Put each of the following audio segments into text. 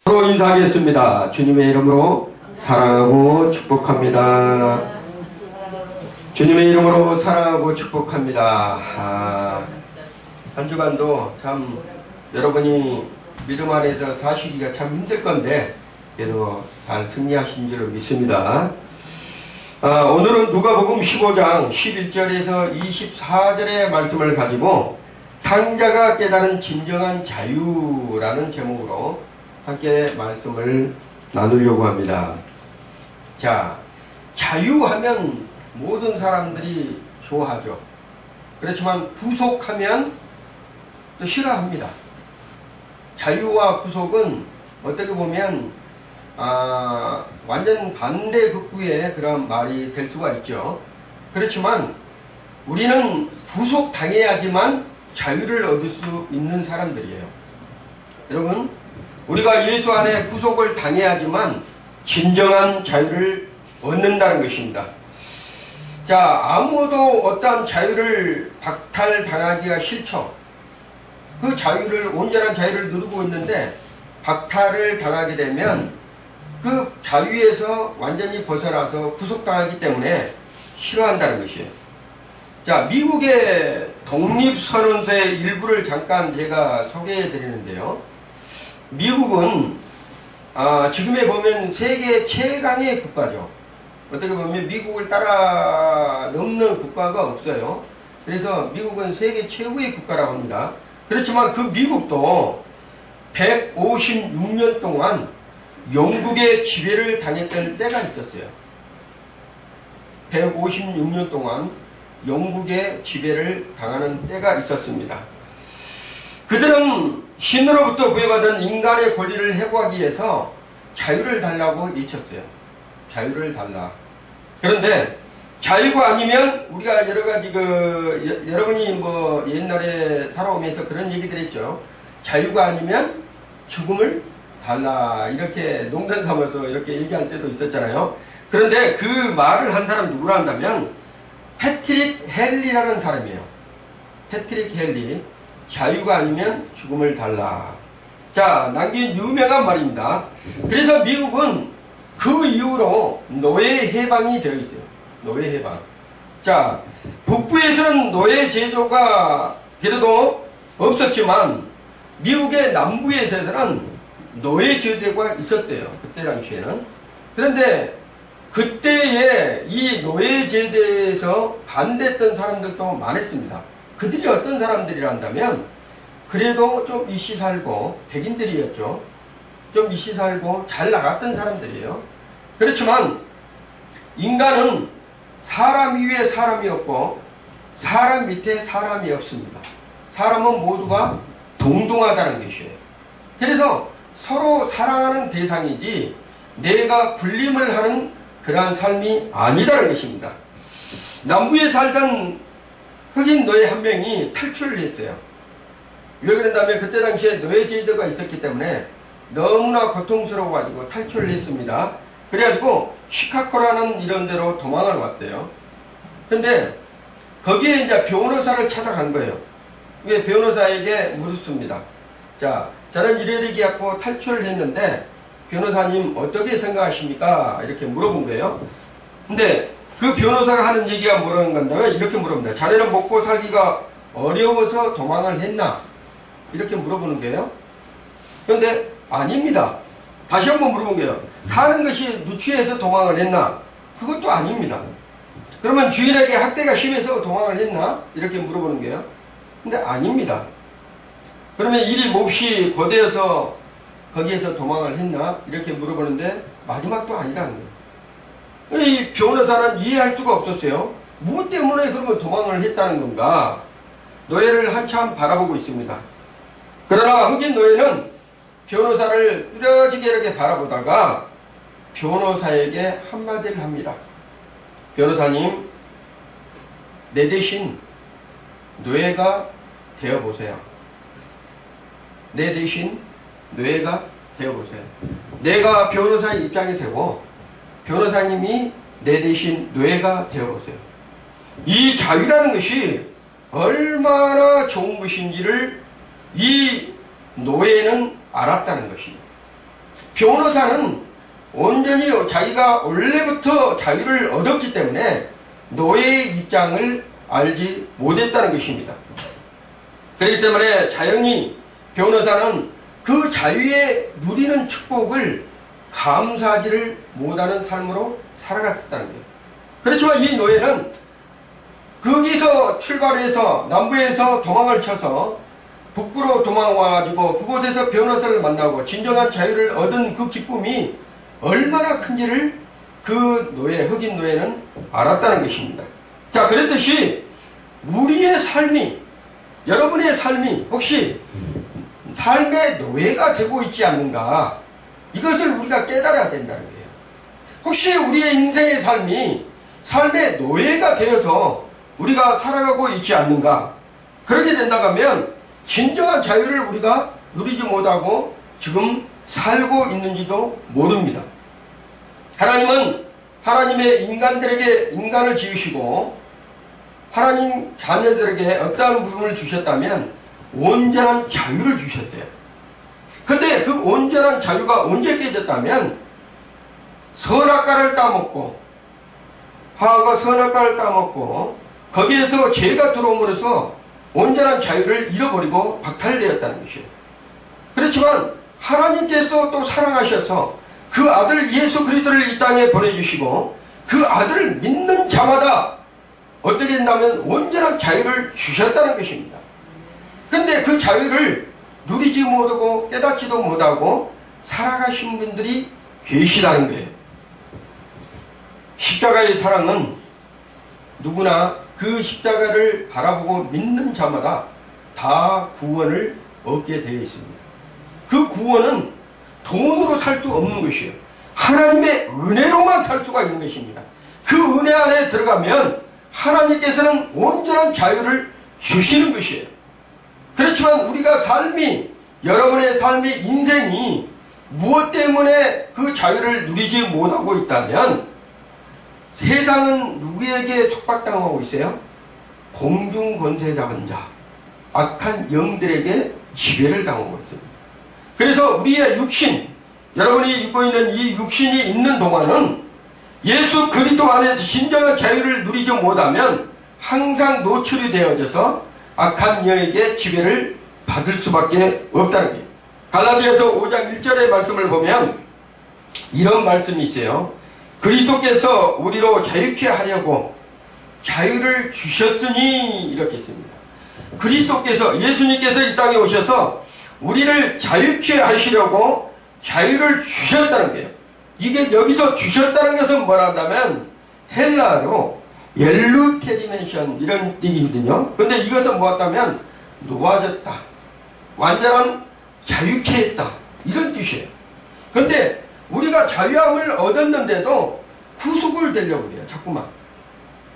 서로 인사하겠습니다. 주님의 이름으로 사랑하고 축복합니다. 주님의 이름으로 사랑하고 축복합니다. 한 주간도 참 여러분이 믿음 안에서 사시기가 참 힘들 건데 그래도 잘 승리하신 줄 믿습니다. 오늘은 누가복음 15장 11절에서 24절의 말씀을 가지고 탕자가 깨달은 진정한 자유라는 제목으로 함께 말씀을 나누려고 합니다. 자, 자유하면 모든 사람들이 좋아하죠. 그렇지만 구속하면 또 싫어합니다. 자유와 구속은 어떻게 보면 완전 반대 극구의 그런 말이 될 수가 있죠. 그렇지만 우리는 구속당해야지만 자유를 얻을 수 있는 사람들이에요. 여러분, 우리가 예수 안에 구속을 당해야지만 진정한 자유를 얻는다는 것입니다. 자, 아무도 어떠한 자유를 박탈당하기가 싫죠. 그 자유를, 온전한 자유를 누리고 있는데 박탈을 당하게 되면 그 자유에서 완전히 벗어나서 구속당하기 때문에 싫어한다는 것이에요. 자, 미국의 독립선언서의 일부를 잠깐 제가 소개해 드리는데요. 미국은 지금에 보면 세계 최강의 국가죠. 어떻게 보면 미국을 따라 넘는 국가가 없어요. 그래서 미국은 세계 최고의 국가라고 합니다. 그렇지만 그 미국도 156년 동안 영국의 지배를 당했던 때가 있었어요. 156년 동안 영국의 지배를 당하는 때가 있었습니다. 그들은 신으로부터 부여받은 인간의 권리를 해고하기 위해서 자유를 달라고 외쳤어요. 자유를 달라. 그런데 자유가 아니면 우리가 여러가지 여러분이 뭐 옛날에 살아오면서 그런 얘기들 했죠. 자유가 아니면 죽음을 달라. 이렇게 농담 삼아서 이렇게 얘기할 때도 있었잖아요. 그런데 그 말을 한 사람이 누구라 한다면 패트릭 헨리라는 사람이에요. 패트릭 헨리. 자유가 아니면 죽음을 달라. 자, 남긴 유명한 말입니다. 그래서 미국은 그 이후로 노예 해방이 되어 있어요. 노예 해방. 자, 북부에서는 노예 제도가 그래도 없었지만 미국의 남부에서는 노예 제도가 있었대요. 그때 당시에는. 그런데 그때에 이 노예 제도에서 반대했던 사람들도 많았습니다. 그들이 어떤 사람들이라 한다면 그래도 좀 이씨 살고 백인들이었죠. 좀 이씨 살고 잘 나갔던 사람들이에요. 그렇지만 인간은 사람 위에 사람이 없고 사람 밑에 사람이 없습니다. 사람은 모두가 동등하다는 것이에요. 그래서 서로 사랑하는 대상이지 내가 군림을 하는 그러한 삶이 아니다는 것입니다. 남부에 살던 흑인 노예 한 명이 탈출을 했어요. 왜 그런다면 그때 당시에 노예 제도가 있었기 때문에 너무나 고통스러워가지고 탈출을 했습니다. 그래가지고 시카고라는 이런 데로 도망을 왔어요. 근데 거기에 이제 변호사를 찾아간 거예요. 왜 변호사에게 물었습니다. 자, 저는 이래이렇게 갖고 탈출을 했는데 변호사님 어떻게 생각하십니까? 이렇게 물어본 거예요. 근데 그 변호사가 하는 얘기가 뭐라는 건가요? 이렇게 물어봅니다. 자네는 먹고 살기가 어려워서 도망을 했나? 이렇게 물어보는 거예요. 그런데 아닙니다. 다시 한번 물어본 거예요. 사는 것이 누추해서 도망을 했나? 그것도 아닙니다. 그러면 주인에게 학대가 심해서 도망을 했나? 이렇게 물어보는 거예요. 근데 아닙니다. 그러면 일이 몹시 거대해서 거기에서 도망을 했나? 이렇게 물어보는데 마지막도 아니라는 거예요. 이 변호사는 이해할 수가 없었어요. 무엇 때문에 그러면 도망을 했다는 건가? 노예를 한참 바라보고 있습니다. 그러나 흑인 노예는 변호사를 뚜렷하게 이렇게 바라보다가 변호사에게 한마디를 합니다. 변호사님, 내 대신 노예가 되어보세요. 내 대신 노예가 되어보세요. 내가 변호사의 입장이 되고 변호사님이 내 대신 노예가 되어보세요. 이 자유라는 것이 얼마나 좋은 것인지를 이 노예는 알았다는 것입니다. 변호사는 온전히 자기가 원래부터 자유를 얻었기 때문에 노예의 입장을 알지 못했다는 것입니다. 그렇기 때문에 자연히 변호사는 그 자유에 누리는 축복을 감사하지를 못하는 삶으로 살아갔다는 거예요. 그렇지만 이 노예는 거기서 출발해서 남부에서 도망을 쳐서 북부로 도망와가지고 그곳에서 변호사를 만나고 진정한 자유를 얻은 그 기쁨이 얼마나 큰지를 그 노예, 흑인 노예는 알았다는 것입니다. 자, 그랬듯이 우리의 삶이, 여러분의 삶이 혹시 삶의 노예가 되고 있지 않는가, 이것을 우리가 깨달아야 된다는 거예요. 혹시 우리의 인생의 삶이 삶의 노예가 되어서 우리가 살아가고 있지 않는가, 그렇게 된다고 하면 진정한 자유를 우리가 누리지 못하고 지금 살고 있는지도 모릅니다. 하나님은 하나님의 인간을 지으시고 하나님 자녀들에게 어떠한 부분을 주셨다면 온전한 자유를 주셨어요. 근데 그 온전한 자유가 언제 깨졌다면 선악과를 따먹고, 하와가 선악과를 따먹고 거기에서 죄가 들어옴으로써 온전한 자유를 잃어버리고 박탈되었다는 것이에요. 그렇지만 하나님께서 또 사랑하셔서 그 아들 예수 그리스도를 이 땅에 보내주시고 그 아들을 믿는 자마다 어떻게 된다면 온전한 자유를 주셨다는 것입니다. 근데 그 자유를 누리지 못하고 깨닫지도 못하고 살아가신 분들이 계시다는 거예요. 십자가의 사랑은 누구나 그 십자가를 바라보고 믿는 자마다 다 구원을 얻게 되어 있습니다. 그 구원은 돈으로 살 수 없는 것이에요. 하나님의 은혜로만 살 수가 있는 것입니다. 그 은혜 안에 들어가면 하나님께서는 온전한 자유를 주시는 것이에요. 그렇지만 우리가 삶이, 여러분의 삶이, 인생이 무엇 때문에 그 자유를 누리지 못하고 있다면 세상은 누구에게 속박당하고 있어요? 공중권세 잡은 자, 악한 영들에게 지배를 당하고 있습니다. 그래서 우리의 육신, 여러분이 입고 있는 이 육신이 있는 동안은 예수 그리스도 안에서 진정한 자유를 누리지 못하면 항상 노출이 되어져서 악한 영에게 지배를 받을 수밖에 없다는 거예요. 갈라디아서 5장 1절의 말씀을 보면 이런 말씀이 있어요. 그리스도께서 우리로 자유케 하려고 자유를 주셨으니, 이렇게 했습니다. 그리스도께서, 예수님께서 이 땅에 오셔서 우리를 자유케 하시려고 자유를 주셨다는 거예요. 이게 여기서 주셨다는 것은 뭐라 한다면 헬라어로 엘루테리멘션 이런 얘기거든요. 근데 이것은 뭐였다면 놓아졌다, 완전한 자유케 했다, 이런 뜻이에요. 근데 우리가 자유함을 얻었는데도 구속을 되려고 그래요. 자꾸만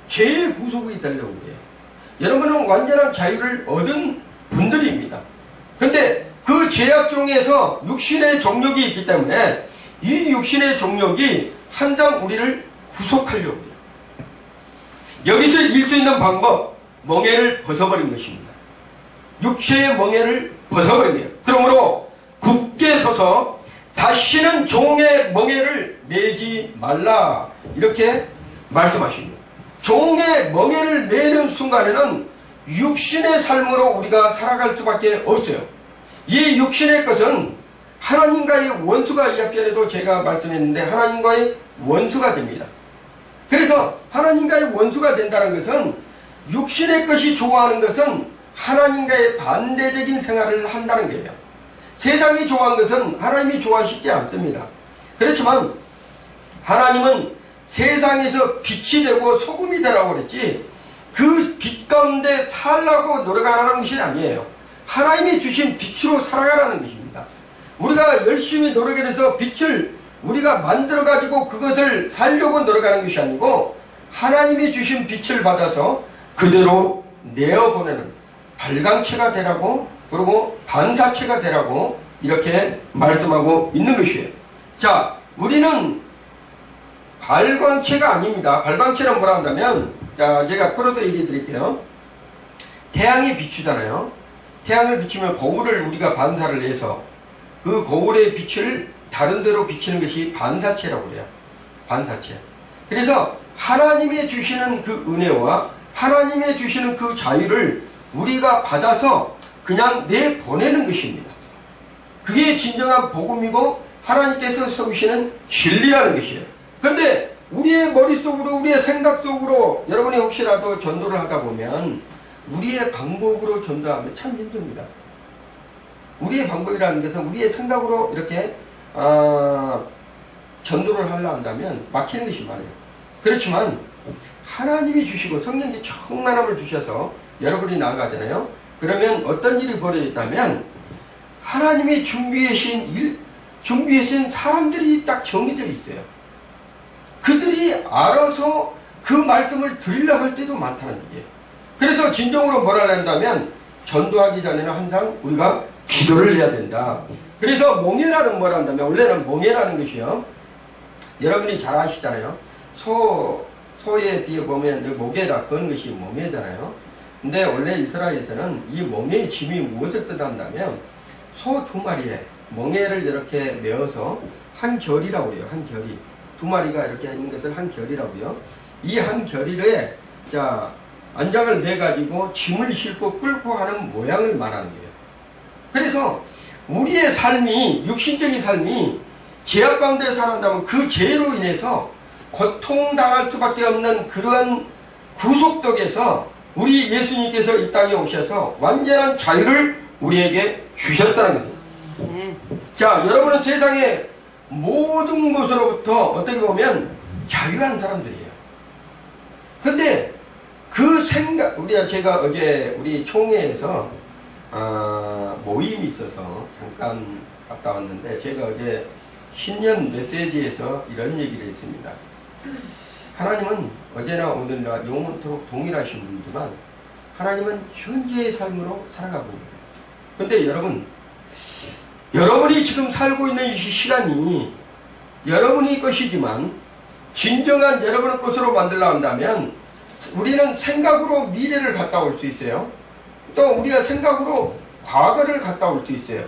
죄의 구속이 되려고 그래요. 여러분은 완전한 자유를 얻은 분들입니다. 근데 그 죄악 중에서 육신의 정욕이 있기 때문에 이 육신의 정욕이 항상 우리를 구속하려고 해요. 여기서 이길 수 있는 방법, 멍에를 벗어버린 것입니다. 육체의 멍에를 벗어버린 거예요. 그러므로 굳게 서서 다시는 종의 멍에를 매지 말라, 이렇게 말씀하십니다. 종의 멍에를 매는 순간에는 육신의 삶으로 우리가 살아갈 수밖에 없어요. 이 육신의 것은 하나님과의 원수가, 이 앞전에도 제가 말씀했는데 하나님과의 원수가 됩니다. 그래서 하나님과의 원수가 된다는 것은, 육신의 것이 좋아하는 것은 하나님과의 반대적인 생활을 한다는 거예요. 세상이 좋아하는 것은 하나님이 좋아하시지 않습니다. 그렇지만 하나님은 세상에서 빛이 되고 소금이 되라고 그랬지, 그 빛 가운데 살라고 노력하라는 것이 아니에요. 하나님이 주신 빛으로 살아가라는 것입니다. 우리가 열심히 노력해서 빛을 우리가 만들어가지고 그것을 살려고 노력하는 것이 아니고 하나님이 주신 빛을 받아서 그대로 내어보내는 발광체가 되라고, 그리고 반사체가 되라고 이렇게 말씀하고 있는 것이에요. 자, 우리는 발광체가 아닙니다. 발광체는 뭐라 한다면, 자, 제가 풀어서 얘기해 드릴게요. 태양이 비추잖아요. 태양을 비추면 거울을 우리가 반사를 해서 그 거울의 빛을 다른 데로 비치는 것이 반사체라고 그래요. 반사체. 그래서 하나님이 주시는 그 은혜와 하나님이 주시는 그 자유를 우리가 받아서 그냥 내보내는 것입니다. 그게 진정한 복음이고 하나님께서 세우시는 진리라는 것이에요. 그런데 우리의 머릿속으로 우리의 생각 속으로 여러분이 혹시라도 전도를 하다 보면 우리의 방법으로 전도하면 참 힘듭니다. 우리의 방법이라는 것은 우리의 생각으로 이렇게 전도를 하려 한다면 막히는 것이 많아요. 그렇지만 하나님이 주시고 성령이 충만함을 주셔서 여러분이 나아가잖아요. 그러면 어떤 일이 벌어졌다면 하나님이 준비하신 사람들이 딱 정해져 있어요. 그들이 알아서 그 말씀을 들으려고 할 때도 많다는 얘기예요. 그래서 진정으로 뭐라 한다면 전도하기 전에는 항상 우리가 기도를 해야 된다. 그래서 몽해라는 뭐라 한다면 원래는 몽해라는 것이요. 여러분이 잘 아시잖아요. 소에 비해 보면 목에다 그런 것이 몽해잖아요. 근데 원래 이스라엘에서는 이 몽해의 짐이 무엇을 뜻한다면 소 2마리에 멍에를 이렇게 메어서 한 결이라고 해요. 한 결이. 2마리가 이렇게 있는 것을 한 결이라고요. 이 한 결이에 안장을 매가지고 짐을 싣고 끌고 하는 모양을 말하는 거예요. 그래서 우리의 삶이, 육신적인 삶이 죄악 가운데 살아간다면 그 죄로 인해서 고통당할 수밖에 없는 그러한 구속덕에서 우리 예수님께서 이 땅에 오셔서 완전한 자유를 우리에게 주셨다는 거예요. 자, 여러분은 세상의 모든 것으로부터 어떻게 보면 자유한 사람들이에요. 근데 그 생각, 제가 어제 우리 총회에서 모임이 있어서 잠깐 갔다 왔는데 제가 어제 신년 메시지에서 이런 얘기를 했습니다. 하나님은 어제나 오늘나 영원토록 동일하신 분이지만 하나님은 현재의 삶으로 살아가고 있습니다. 근데 여러분이 지금 살고 있는 이 시간이 여러분의 것이지만 진정한 여러분의 것으로 만들려 한다면 우리는 생각으로 미래를 갔다 올 수 있어요. 또 우리가 생각으로 과거를 갔다 올 수 있어요.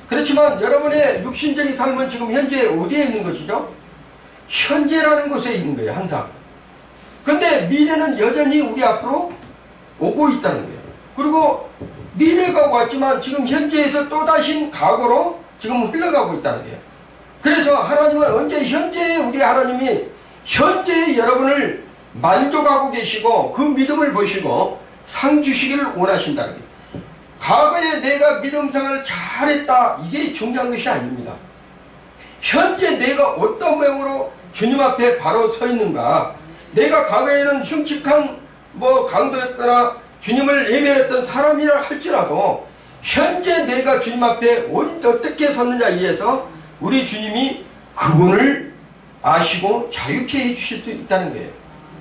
그렇지만 여러분의 육신적인 삶은 지금 현재 어디에 있는 것이죠? 현재라는 곳에 있는 거예요. 항상. 근데 미래는 여전히 우리 앞으로 오고 있다는 거예요. 그리고 미래가 왔지만 지금 현재에서 또다시 과거로 지금 흘러가고 있다는 거예요. 그래서 하나님은 언제 현재에 우리 하나님이 현재의 여러분을 만족하고 계시고 그 믿음을 보시고 상 주시기를 원하신다는 거예요. 과거에 내가 믿음생활을 잘했다, 이게 중요한 것이 아닙니다. 현재 내가 어떤 모양으로 주님 앞에 바로 서 있는가. 내가 과거에는 흉측한 강도였거나 주님을 예면했던 사람이라 할지라도 현재 내가 주님 앞에 어떻게 섰느냐에 의해서 우리 주님이 그분을 아시고 자유케 해주실 수 있다는 거예요.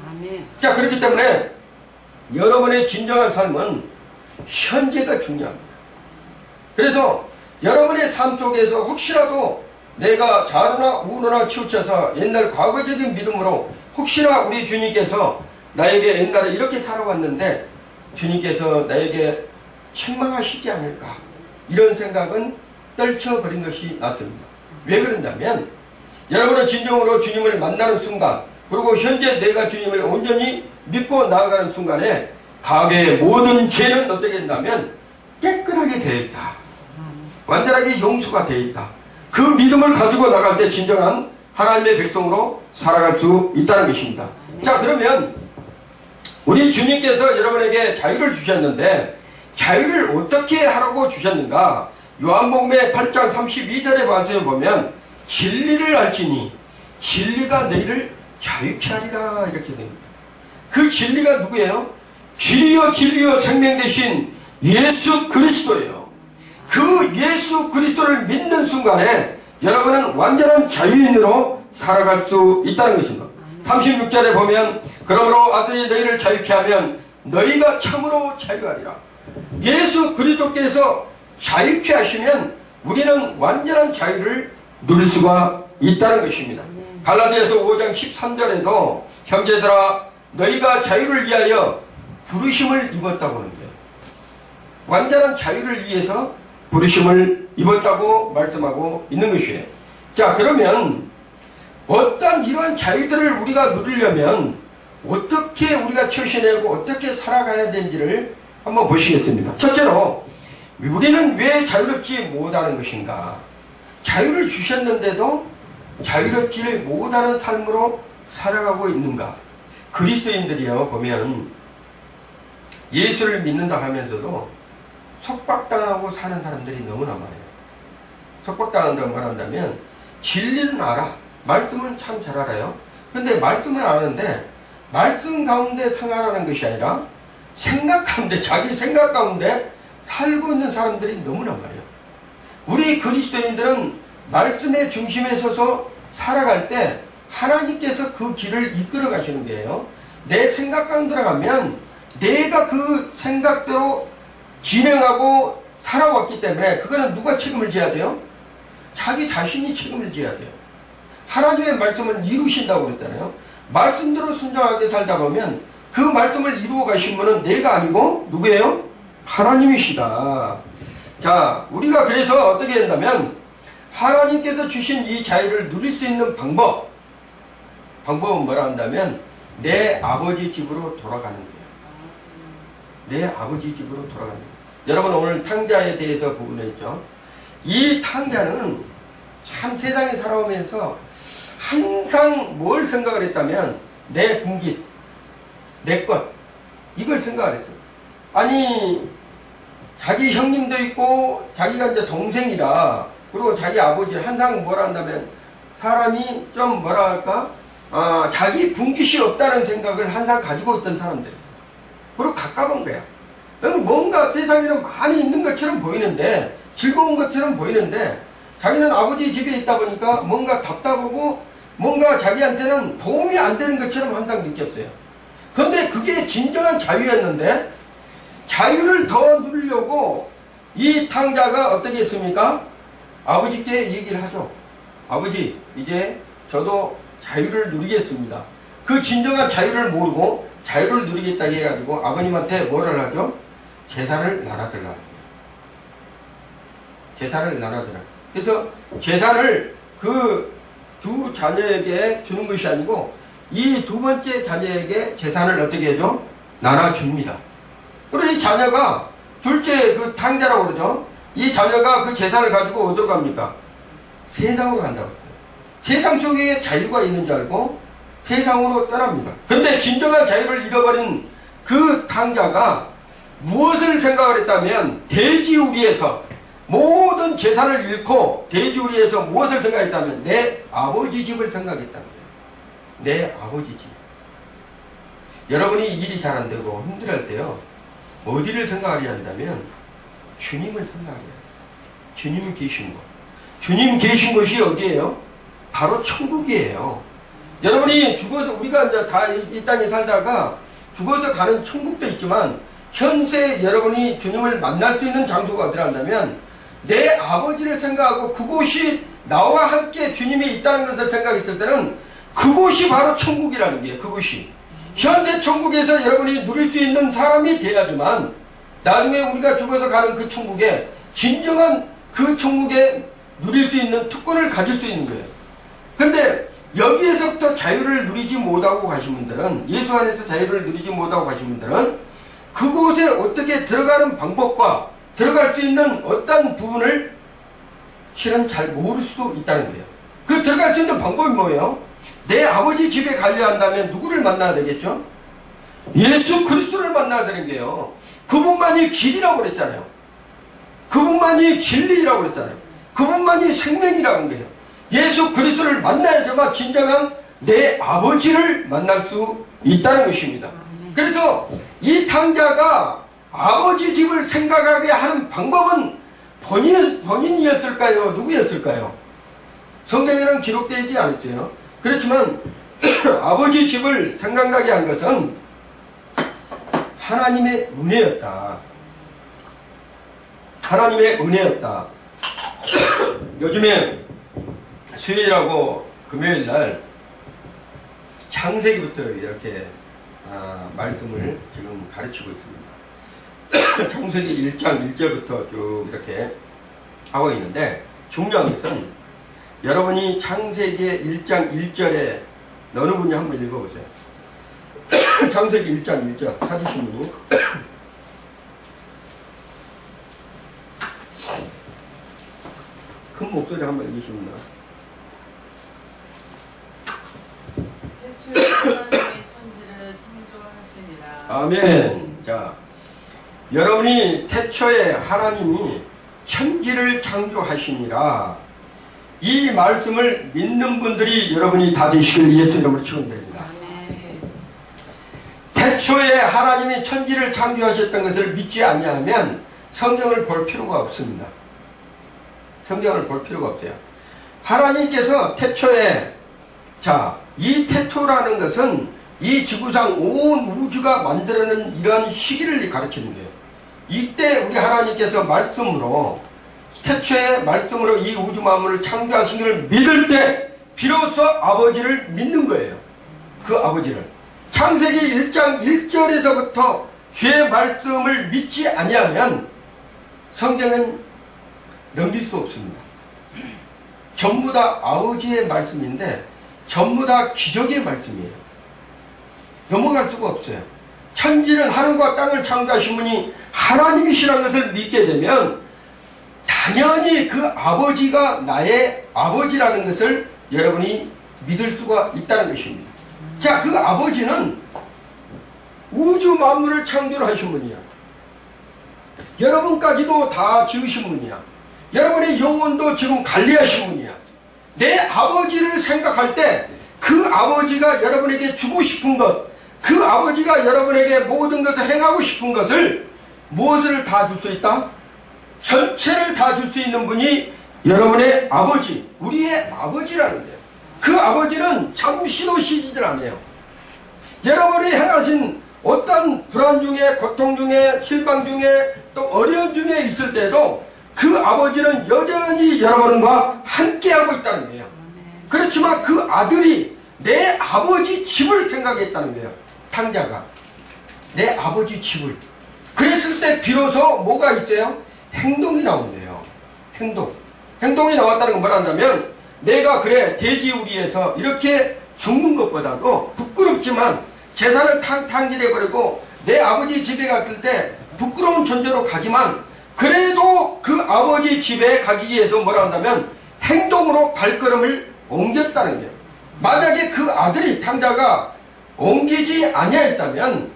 아멘. 자, 그렇기 때문에 여러분의 진정한 삶은 현재가 중요합니다. 그래서 여러분의 삶 속에서 혹시라도 내가 좌로나 우로나 치우쳐서 옛날 과거적인 믿음으로 혹시나 우리 주님께서 나에게 옛날에 이렇게 살아왔는데 주님께서 나에게 책망하시지 않을까, 이런 생각은 떨쳐버린 것이 낫습니다. 왜 그런다면 여러분은 진정으로 주님을 만나는 순간, 그리고 현재 내가 주님을 온전히 믿고 나아가는 순간에 과거의 모든 죄는 어떻게 된다면 깨끗하게 되어 있다. 완전하게 용서가 되어 있다. 그 믿음을 가지고 나갈 때 진정한 하나님의 백성으로 살아갈 수 있다는 것입니다. 자, 그러면 우리 주님께서 여러분에게 자유를 주셨는데 자유를 어떻게 하라고 주셨는가? 요한복음의 8장 32절의 말씀을 보면 진리를 알지니 진리가 너희를 자유케 하리라, 이렇게 됩니다. 그 진리가 누구예요? 길이요 진리요 생명 되신 예수 그리스도예요. 그 예수 그리스도를 믿는 순간에 여러분은 완전한 자유인으로 살아갈 수 있다는 것입니다. 36절에 보면 그러므로 아들이 너희를 자유케 하면 너희가 참으로 자유하리라. 예수 그리스도께서 자유케 하시면 우리는 완전한 자유를 누릴 수가 있다는 것입니다. 갈라디아서 5장 13절에도 형제들아 너희가 자유를 위하여 부르심을 입었다고 하는 거예요. 완전한 자유를 위해서 부르심을 입었다고 말씀하고 있는 것이에요. 자, 그러면 어떤 이러한 자유들을 우리가 누리려면 어떻게 우리가 처신하고 어떻게 살아가야 되는지를 한번 보시겠습니다. 첫째로, 우리는 왜 자유롭지 못하는 것인가? 자유를 주셨는데도 자유롭지를 못하는 삶으로 살아가고 있는가? 그리스도인들이요, 보면 예수를 믿는다 하면서도 속박당하고 사는 사람들이 너무나 많아요. 속박당한다고 말한다면 진리는 알아. 말씀은 참 잘 알아요. 근데 말씀을 아는데 말씀 가운데 생활하는 것이 아니라 생각 가운데, 자기 생각 가운데 살고 있는 사람들이 너무나 많아요. 우리 그리스도인들은 말씀의 중심에 서서 살아갈 때 하나님께서 그 길을 이끌어 가시는 거예요. 내 생각 가운데 들어가면 내가 그 생각대로 진행하고 살아왔기 때문에 그거는 누가 책임을 져야 돼요? 자기 자신이 책임을 져야 돼요. 하나님의 말씀을 이루신다고 그랬잖아요. 말씀대로 순종하게 살다 보면 그 말씀을 이루어 가신 분은 내가 아니고 누구예요? 하나님이시다. 자, 우리가 그래서 어떻게 된다면 하나님께서 주신 이 자유를 누릴 수 있는 방법은 뭐라 한다면 내 아버지 집으로 돌아가는 거예요. 내 아버지 집으로 돌아가는 거예요. 여러분, 오늘 탕자에 대해서 부분했죠. 이 탕자는 참 세상에 살아오면서 항상 뭘 생각을 했다면 내 분깃, 내 것, 이걸 생각을 했어요. 아니, 자기 형님도 있고 자기가 이제 동생이라, 그리고 자기 아버지 항상 뭐라 한다면 사람이 좀 뭐라 할까, 자기 분깃이 없다는 생각을 항상 가지고 있던 사람들, 그리고 가까운 거야. 뭔가 세상에는 많이 있는 것처럼 보이는데, 즐거운 것처럼 보이는데 자기는 아버지 집에 있다 보니까 뭔가 답답하고 뭔가 자기한테는 도움이 안 되는 것처럼 항상 느꼈어요. 그런데 그게 진정한 자유였는데, 자유를 더 누리려고 이 탕자가 어떻게 했습니까? 아버지께 얘기를 하죠. 아버지, 이제 저도 자유를 누리겠습니다. 그 진정한 자유를 모르고 자유를 누리겠다 해가지고 아버님한테 뭐를 하죠? 재산을 나눠달라. 재산을 나눠달라. 그래서 재산을 그 두 자녀에게 주는 것이 아니고 이 두 번째 자녀에게 재산을 어떻게 해줘? 나눠줍니다. 그리고 이 자녀가, 둘째 그 탕자라고 그러죠. 이 자녀가 그 재산을 가지고 어디로 갑니까? 세상으로 간다고 했어요. 세상 속에 자유가 있는 줄 알고 세상으로 떠납니다. 근데 진정한 자유를 잃어버린 그 탕자가 무엇을 생각을 했다면 돼지우리에서 모든 재산을 잃고 돼지우리에서 무엇을 생각했다면 내 아버지 집을 생각했다는 거예요. 내 아버지 집. 여러분이 일이 잘 안 되고 힘들할 때요, 어디를 생각해야 한다면 주님을 생각해야 해요. 주님이 계신 곳. 주님 계신 곳이 어디예요? 바로 천국이에요. 여러분이 죽어서, 우리가 이제 다 이 땅에 살다가 죽어서 가는 천국도 있지만 현재 여러분이 주님을 만날 수 있는 장소가 어디라 한다면 내 아버지를 생각하고 그곳이 나와 함께 주님이 있다는 것을 생각했을 때는 그곳이 바로 천국이라는 거예요. 그곳이 현재 천국에서 여러분이 누릴 수 있는 사람이 돼야지만 나중에 우리가 죽어서 가는 그 천국에, 진정한 그 천국에 누릴 수 있는 특권을 가질 수 있는 거예요. 근데 여기에서부터 자유를 누리지 못하고 가신 분들은, 예수 안에서 자유를 누리지 못하고 가신 분들은 그곳에 어떻게 들어가는 방법과 들어갈 수 있는 어떤 부분을 실은 잘 모를 수도 있다는 거예요. 그 들어갈 수 있는 방법이 뭐예요? 내 아버지 집에 가려 한다면 누구를 만나야 되겠죠? 예수 그리스도를 만나야 되는 게요. 그분만이 길이라고 그랬잖아요. 그분만이 진리라고 그랬잖아요. 그분만이 생명이라고 한 거예요. 예수 그리스도를 만나야지만 진정한 내 아버지를 만날 수 있다는 것입니다. 그래서 이 탕자가 아버지 집을 생각하게 하는 방법은 본인이었을까요? 누구였을까요? 성경에는 기록되지 않았어요. 그렇지만 아버지 집을 생각나게 한 것은 하나님의 은혜였다. 하나님의 은혜였다. 요즘에 수요일하고 금요일날 창세기부터 이렇게 말씀을 지금 가르치고 있습니다. 창세기 1장 1절부터 쭉 이렇게 하고 있는데, 중요한 것은 여러분이 창세기 1장 1절에 어느 분이 한번 읽어보세요. 창세기 1장 1절 찾으신 분이. 큰 목소리 한번 읽으십니다. 태초에 하나님의 천지를 창조하시니라. 아멘. 자, 여러분이 태초에 하나님이 천지를 창조하시니라. 이 말씀을 믿는 분들이 여러분이 다 되시길 예수 이름으로 축원드립니다. 태초에 하나님이 천지를 창조하셨던 것을 믿지 아니하면 성경을 볼 필요가 없습니다. 성경을 볼 필요가 없어요. 하나님께서 태초에, 자, 이 태초라는 것은 이 지구상 온 우주가 만들어낸 이런 시기를 가르치는 거예요. 이때 우리 하나님께서 말씀으로, 태초의 말씀으로 이 우주 만물을 창조하신 것을 믿을 때 비로소 아버지를 믿는 거예요. 그 아버지를. 창세기 1장 1절에서부터 주의 말씀을 믿지 아니하면 성경은 넘길 수 없습니다. 전부 다 아버지의 말씀인데 전부 다 기적의 말씀이에요. 넘어갈 수가 없어요. 천지는 하늘과 땅을 창조하신 분이 하나님이시라는 것을 믿게 되면 당연히 그 아버지가 나의 아버지라는 것을 여러분이 믿을 수가 있다는 것입니다. 자, 그 아버지는 우주 만물을 창조하신 분이야. 여러분까지도 다 지으신 분이야. 여러분의 영혼도 지금 관리하신 분이야. 내 아버지를 생각할 때 그 아버지가 여러분에게 주고 싶은 것, 그 아버지가 여러분에게 모든 것을 행하고 싶은 것을 무엇을 다 줄 수 있다? 전체를 다 줄 수 있는 분이 여러분의 아버지, 우리의 아버지라는 거예요. 그 아버지는 잠시도 쉬지들 않아요. 여러분이 행하신 어떤 불안 중에, 고통 중에, 실망 중에, 또 어려움 중에 있을 때도 그 아버지는 여전히 여러분과 함께하고 있다는 거예요. 그렇지만 그 아들이 내 아버지 집을 생각했다는 거예요. 탕자가 내 아버지 집을. 그랬을 때 비로소 뭐가 있어요? 행동이 나온대요. 행동이 나왔다는 건 뭐라 한다면, 내가 그래 돼지우리에서 이렇게 죽는 것보다도 부끄럽지만 재산을 탕진해버리고 내 아버지 집에 갔을 때 부끄러운 존재로 가지만 그래도 그 아버지 집에 가기 위해서 뭐라 한다면 행동으로 발걸음을 옮겼다는 거예요. 만약에 그 아들이 탕자가 옮기지 아니했다면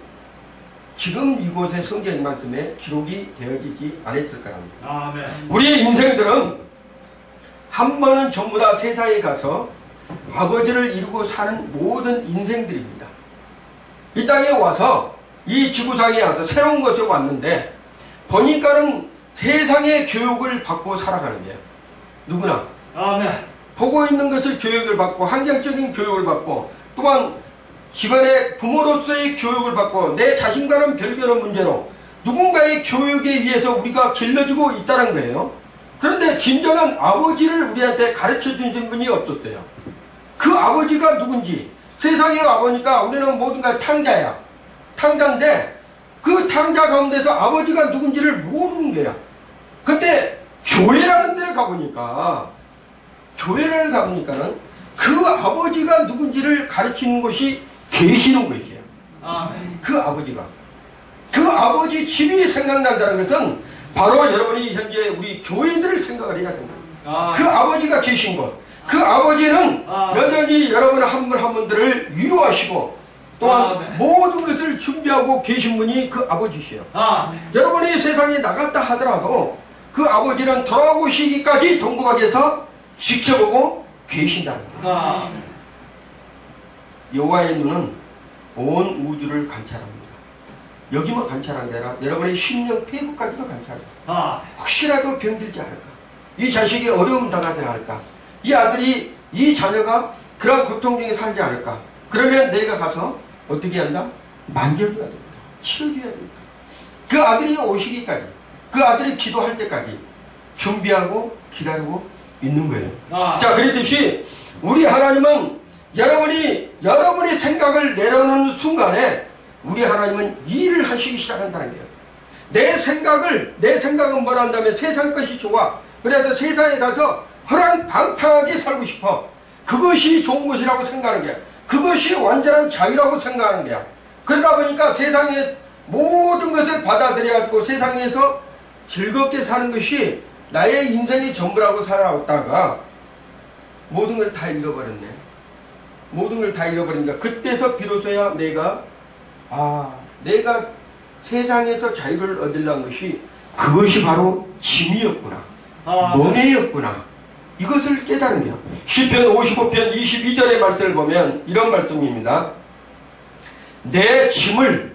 지금 이곳의 성경 말씀에 기록이 되어지지 않았을 거랍니다. 아멘. 우리의 인생들은 한 번은 전부 다 세상에 가서 아버지를 이루고 사는 모든 인생들입니다. 이 땅에 와서 이 지구상에 와서 새로운 것에 왔는데 보니까는 세상의 교육을 받고 살아가는 거예요. 누구나. 아멘. 보고 있는 것을 교육을 받고 환경적인 교육을 받고 또한 집안의 부모로서의 교육을 받고 내 자신과는 별개의 문제로 누군가의 교육에 의해서 우리가 길러지고 있다는 거예요. 그런데 진정한 아버지를 우리한테 가르쳐 주신 분이 없었어요. 그 아버지가 누군지 세상에 와보니까 우리는 모든가 탕자야. 탕자인데 그 탕자 가운데서 아버지가 누군지를 모르는 거야. 근데 교회라는 데를 가보니까는 그 아버지가 누군지를 가르치는 곳이 계시는 것이에요. 아멘. 그 아버지가. 그 아버지 집이 생각난다는 것은 바로 여러분이 현재 우리 교회들을 생각을 해야 됩니다. 그 아버지가 계신 곳. 그 아버지는 여전히 여러분 한 분 한 분들을 위로하시고 또한 모든 것을 준비하고 계신 분이 그 아버지시요. 여러분이 세상에 나갔다 하더라도 그 아버지는 돌아오시기까지 동고박에서 지켜보고 계신다는 거예요. 여호와의 눈은 온 우주를 관찰합니다. 여기만 관찰한 게 아니라 여러분의 심령 폐부까지도 관찰합니다. 혹시라도 병들지 않을까? 이 자식이 어려움 당하지 않을까? 이 아들이, 이 자녀가 그런 고통 중에 살지 않을까? 그러면 내가 가서 어떻게 한다? 만져줘야 됩니다. 치료줘야 됩니다. 그 아들이 오시기까지, 그 아들이 기도할 때까지 준비하고 기다리고 있는 거예요. 자, 그랬듯이 우리 하나님은 여러분이 생각을 내려놓는 순간에 우리 하나님은 일을 하시기 시작한다는 거예요. 내 생각은 뭐라 한다면 세상 것이 좋아. 그래서 세상에 가서 허랑방탕하게 살고 싶어. 그것이 좋은 것이라고 생각하는 거야. 그것이 완전한 자유라고 생각하는 거야. 그러다 보니까 세상의 모든 것을 받아들여가지고 세상에서 즐겁게 사는 것이 나의 인생의 전부라고 살아왔다가 모든 걸 다 잃어버렸네. 모든 걸 다 잃어버리니까 그때서 비로소야 내가 세상에서 자유를 얻으려는 것이 그것이 바로 짐이었구나. 멍해였구나. 이것을 깨달은 거야. 시편 55편 22절의 말씀을 보면 이런 말씀입니다. 내 짐을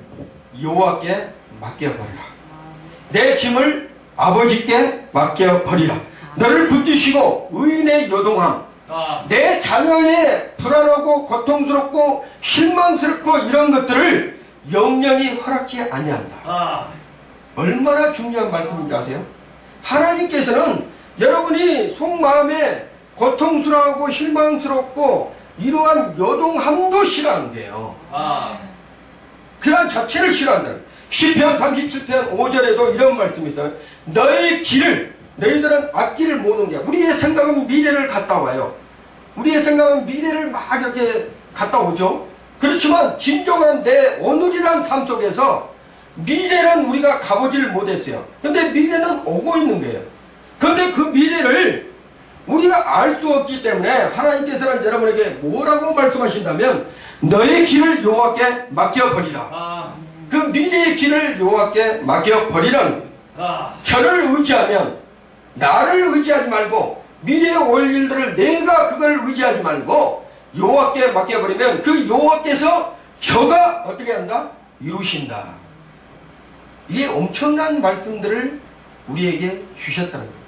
여호와께 맡겨버리라. 내 짐을 아버지께 맡겨버리라. 너를 붙드시고 의인의 요동함, 내 자녀의 불안하고 고통스럽고 실망스럽고 이런 것들을 영영이 허락지 아니한다. 얼마나 중요한 말씀인지 아세요? 하나님께서는 여러분이 속마음에 고통스러워하고 실망스럽고 이러한 요동함도 싫어하는 거예요. 그런 자체를 싫어한다. 시편 37편 5절에도 이런 말씀이 있어요. 너의 길을 너희들은 앞길을 모르는 거야. 우리의 생각은 미래를 갔다 와요. 우리의 생각은 미래를 막 이렇게 갔다 오죠. 그렇지만 진정한 내 오늘이란 삶 속에서 미래는 우리가 가보지를 못했어요. 근데 미래는 오고 있는 거예요. 그런데 그 미래를 우리가 알 수 없기 때문에 하나님께서는 여러분에게 뭐라고 말씀하신다면 너의 길을 여호와께 맡겨버리라. 그 미래의 길을 여호와께 맡겨버리라는 거예요. 저를 의지하면 나를 의지하지 말고 미래에 올 일들을 내가 그걸 의지하지 말고 여호와께 맡겨버리면 그 여호와께서 저가 어떻게 한다? 이루신다. 이게 엄청난 말씀들을 우리에게 주셨다는 거예요.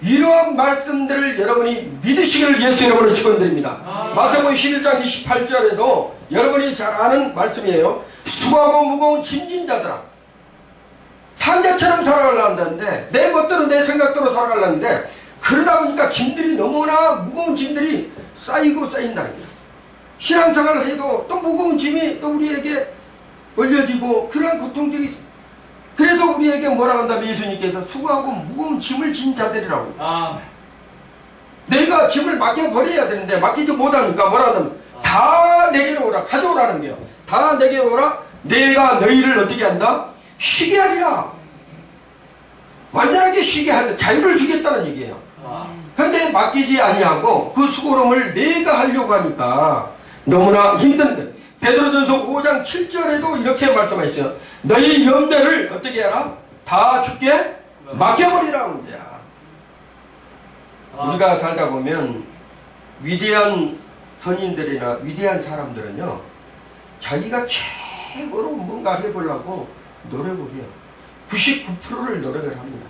이러한 말씀들을 여러분이 믿으시기를 예수 이름으로 축원드립니다. 마태복음 11장 28절에도 여러분이 잘 아는 말씀이에요. 수고하고 무거운 짐진 자들아, 탕자처럼 살아가려 한다는데 내 멋대로 내 생각대로 살아가려 하는데 그러다 보니까 짐들이 너무나 무거운 짐들이 쌓이고 쌓인다는 거예요. 신앙생활을 해도 또 무거운 짐이 또 우리에게 올려지고 그러한 고통들이 있어요. 그래서 우리에게 뭐라고 한다면 예수님께서 수고하고 무거운 짐을 진 자들이라고. 내가 짐을 맡겨버려야 되는데 맡기지 못하니까 뭐라고 하면 다 내게로 오라. 가져오라는 거예요. 다 내게로 오라. 내가 너희를 어떻게 한다? 쉬게 하리라. 완전하게 쉬게 하는 자유를 주겠다는 얘기예요. 그런데 맡기지 아니하고 그 수고름을 내가 하려고 하니까 너무나 힘든데 베드로전서 5장 7절에도 이렇게 말씀하셨어요. 너희 염려를 어떻게 해라? 다 주께 맡겨버리라는 거야. 우리가 살다 보면 위대한 선인들이나 위대한 사람들은요, 자기가 최고로 뭔가 해보려고 노력을 해요. 99%를 노력을 합니다.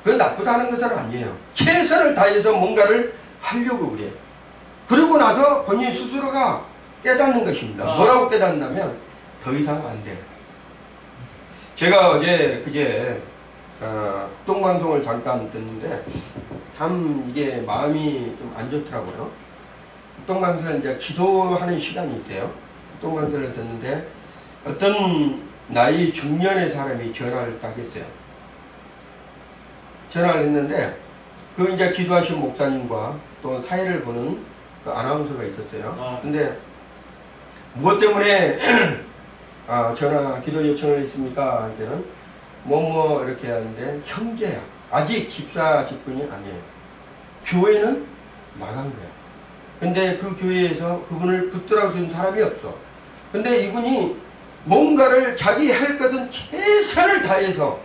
그건 나쁘다는 것은 아니에요. 최선을 다해서 뭔가를 하려고 그래요. 그러고 나서 본인 스스로가 깨닫는 것입니다. 뭐라고 깨닫는다면 더 이상 안 돼요. 제가 그제 똥방송을 잠깐 듣는데 참 이게 마음이 좀 안 좋더라고요. 똥방송을 이제 기도하는 시간이 있대요. 똥방송을 듣는데 어떤 나이 중년의 사람이 전화를 딱 했어요. 전화를 했는데 그 이제 기도하신 목사님과 또 사회를 보는 그 아나운서가 있었어요. 근데 무엇 때문에 전화 기도 요청을 했습니까? 한테는 뭐뭐 이렇게 하는데 형제야. 아직 집사 직분이 아니에요. 교회는 나간 거야. 근데 그 교회에서 그분을 붙들어 준 사람이 없어. 근데 이분이 뭔가를 자기 할 것은 최선을 다해서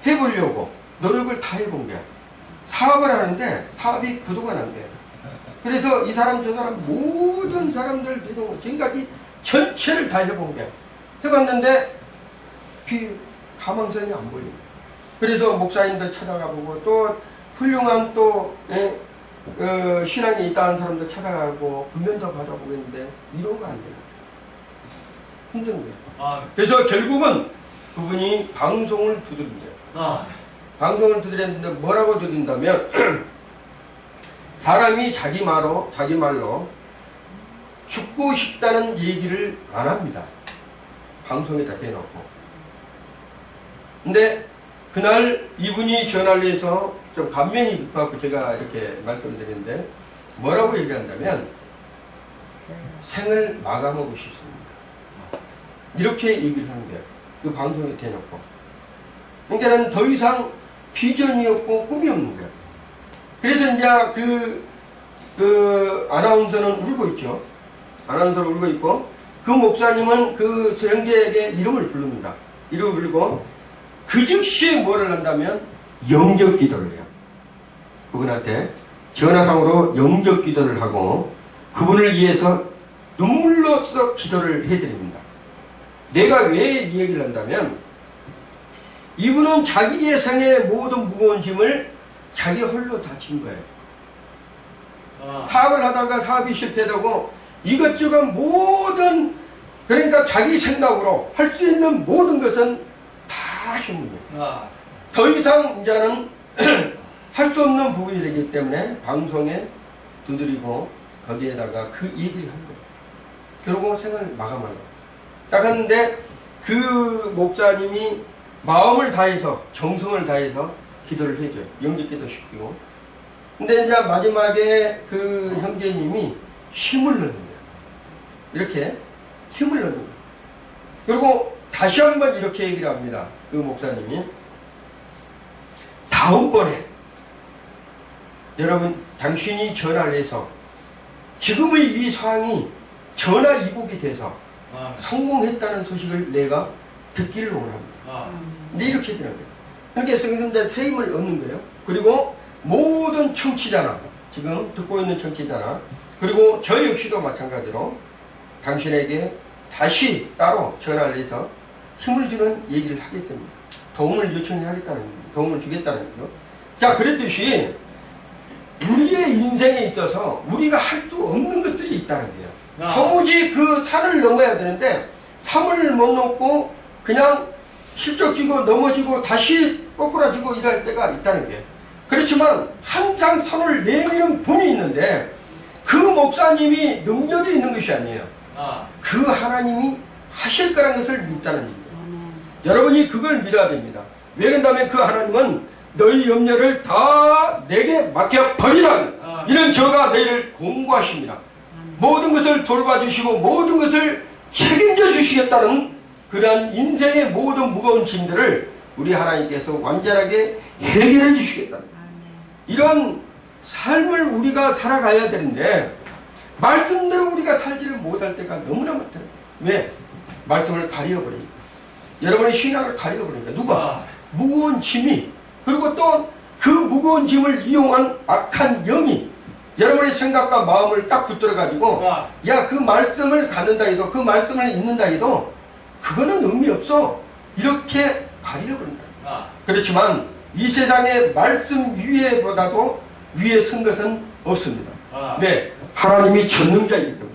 해보려고 노력을 다 해본 거야. 사업을 하는데 사업이 부도가 난 거야. 그래서 이 사람 저 사람 모든 사람들 지금까지 전체를 다 해본 거야. 해봤는데 가망성이 안 보여. 그래서 목사님들 찾아가보고 또 훌륭한 또 신앙이 있다는 사람들 찾아가고 분면도 받아보고 했는데 이러가 안 돼요. 힘든 거예요. 그래서 결국은 그분이 방송을 두드린대요. 방송을 두드렸는데 뭐라고 두드린다면 사람이 자기 말로 죽고 싶다는 얘기를 안 합니다. 방송에다 대놓고. 근데 그날 이분이 전화를 해서 좀 감명이 깊어갖고 제가 이렇게 말씀을 드리는데, 뭐라고 얘기한다면 생을 마감하고 싶습니다. 이렇게 얘기를 하는 거예요. 그 방송에 대놓고. 그러니까는 더 이상 비전이 없고 꿈이 없는 거예요. 그래서 이제 그 아나운서는 울고 있죠. 아나운서는 울고 있고, 그 목사님은 그 형제에게 이름을 부릅니다. 이름을 부르고 그 즉시 뭐를 한다면 영적 기도를 해요. 그분한테 전화상으로 영적 기도를 하고 그분을 위해서 눈물로써 기도를 해드립니다. 내가 왜 이 얘기를 한다면, 이분은 자기 예상의 모든 무거운 짐을 자기 홀로 다 진 거예요. 사업을 하다가 사업이 실패되고 이것저것 모든, 그러니까 자기 생각으로 할 수 있는 모든 것은 다 하신 거예요. 더 이상 이제는 할 수 없는 부분이 되기 때문에 방송에 두드리고 거기에다가 그 얘기를 한 거예요. 그러고 생을 마감하려고 딱 했는데, 그 목사님이 마음을 다해서 정성을 다해서 기도를 해줘요. 영적 기도 시키고. 근데 이제 마지막에 그 형제님이 힘을 넣는 거예요. 이렇게 힘을 넣는 거예요. 그리고 다시 한번 이렇게 얘기를 합니다. 그 목사님이 다음번에 여러분 당신이 전화를 해서 지금의 이 상황이 전화 이복이 돼서 성공했다는 소식을 내가 듣기를 원합니다. 근데 이렇게 얘기를 합니다. 그렇게 해서 새 힘을 얻는 거예요. 그리고 모든 청취자나, 지금 듣고 있는 청취자나, 그리고 저 역시도 마찬가지로 당신에게 다시 따로 전화를 해서 힘을 주는 얘기를 하겠습니다. 도움을 요청하겠다는 겁니다. 도움을 주겠다는 거죠. 자, 그랬듯이 우리의 인생에 있어서 우리가 할 수 없는 것들이 있다는 거예요. 도무지 그 산을 넘어야 되는데 산을 못 넘고 그냥 실족지고 넘어지고 다시 꼬꾸라지고 일할 때가 있다는 거예요. 그렇지만 항상 손을 내미는 분이 있는데 그 목사님이 능력이 있는 것이 아니에요. 그 하나님이 하실 거라는 것을 믿다는 얘기예요. 여러분이 그걸 믿어야 됩니다. 왜 그런다면 그 하나님은 너희 염려를 다 내게 맡겨버리라. 이런 저가 너희를 공부하십니다. 모든 것을 돌봐주시고 모든 것을 책임져 주시겠다는 그러한 인생의 모든 무거운 짐들을 우리 하나님께서 완전하게 해결해 주시겠다. 이런 삶을 우리가 살아가야 되는데 말씀대로 우리가 살지를 못할 때가 너무나 많다. 왜? 말씀을 가려버리니까. 여러분의 신앙을 가려버리니까. 누가? 무거운 짐이, 그리고 또 그 무거운 짐을 이용한 악한 영이 여러분의 생각과 마음을 딱 붙들어 가지고 야, 그 말씀을 갖는다 해도, 그 말씀을 읽는다 해도 그거는 의미 없어. 이렇게 가려버린다. 그렇지만 이 세상의 말씀 위에보다도 위에 선 것은 없습니다. 왜? 하나님이 전능자이기 때문에.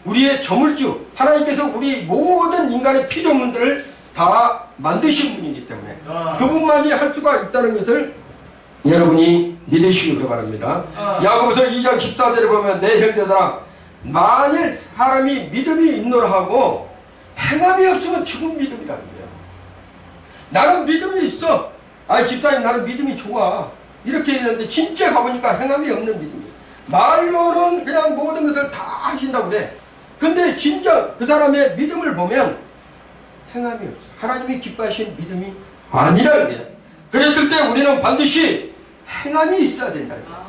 우리의 조물주 하나님께서 우리 모든 인간의 피조물들을 다 만드신 분이기 때문에 그분만이 할 수가 있다는 것을 여러분이 믿으시기 바랍니다. 야고보서 2장 14절에 보면 내 형제들아, 만일 사람이 믿음이 있노라 하고 행함이 없으면 죽은 믿음이라는 거예요. 나는 믿음이 있어. 아, 집사님 나는 믿음이 좋아. 이렇게 얘기하는데 진짜 가보니까 행함이 없는 믿음이에요. 말로는 그냥 모든 것을 다 하신다고 그래. 근데 진짜 그 사람의 믿음을 보면 행함이 없어. 하나님이 기뻐하신 믿음이 아니라는 거예요. 그랬을 때 우리는 반드시 행함이 있어야 된다는 거예요.